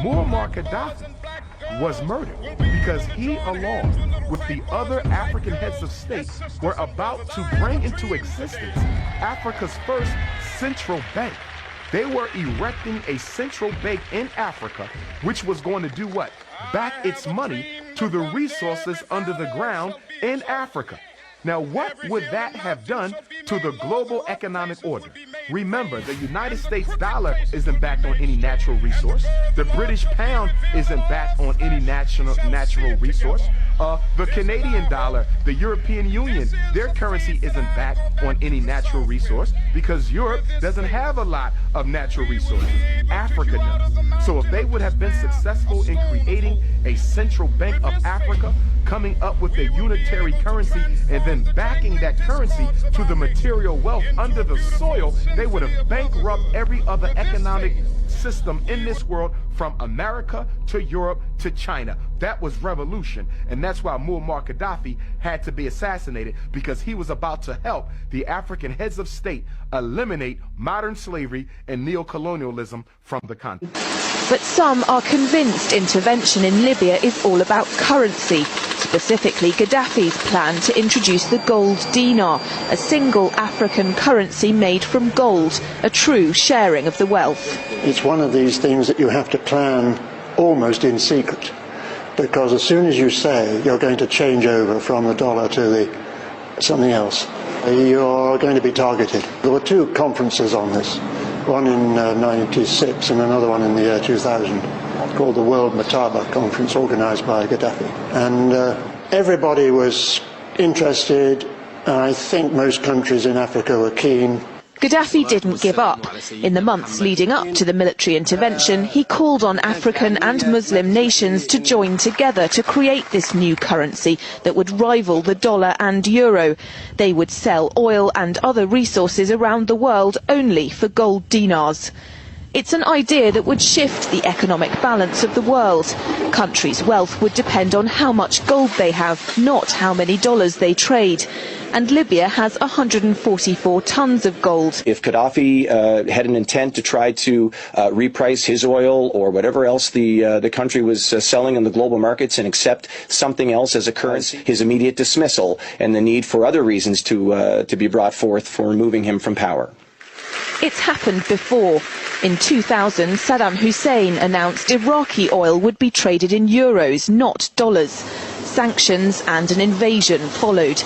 Muammar Gadaffi was murdered because he, along with the other African heads of state, were about to bring into existence Africa's first central bank. They were erecting a central bank in Africa, which was going to do what? Back its money to the resources under the ground in Africa. Now, what would that have done to the global economic order? Remember, the United States dollar isn't backed on any natural resource. The British pound isn't backed on any natural resource. The Canadian dollar, the European Union, their currency isn't backed on any natural resource because Europe doesn't have a lot of natural resources. Africa does. So if they would have been successful in creating a central bank of Africa, coming up with a unitary currency and then backing that currency to the material wealth under the soil, they would have bankrupted every other economic system in this world, from America to Europe to China. That was revolution, and that's why Muammar Gadaffi had to be assassinated, because he was about to help the African heads of state eliminate modern slavery and neocolonialism from the continent. But some are convinced intervention in Libya is all about currency, specifically Gaddafi's plan to introduce the gold dinar, a single African currency made from gold, a true sharing of the wealth. It's one of these things that you have to plan almost in secret, because as soon as you say you're going to change over from the dollar to something else, you're going to be targeted. There were two conferences on this, one in 96 and another one in the year 2000, called the World Mataba Conference, organized by Gadaffi. And everybody was interested, and I think most countries in Africa were keen. Gaddafi didn't give up. In the months leading up to the military intervention, he called on African and Muslim nations to join together to create this new currency that would rival the dollar and euro. They would sell oil and other resources around the world only for gold dinars. It's an idea that would shift the economic balance of the world. Countries' wealth would depend on how much gold they have, not how many dollars they trade. And Libya has 144 tons of gold. If Gaddafi had an intent to try to reprice his oil or whatever else the country was selling in the global markets and accept something else as a currency, his immediate dismissal and the need for other reasons to be brought forth for removing him from power. It's happened before. In 2000, Saddam Hussein announced Iraqi oil would be traded in euros, not dollars. Sanctions and an invasion followed.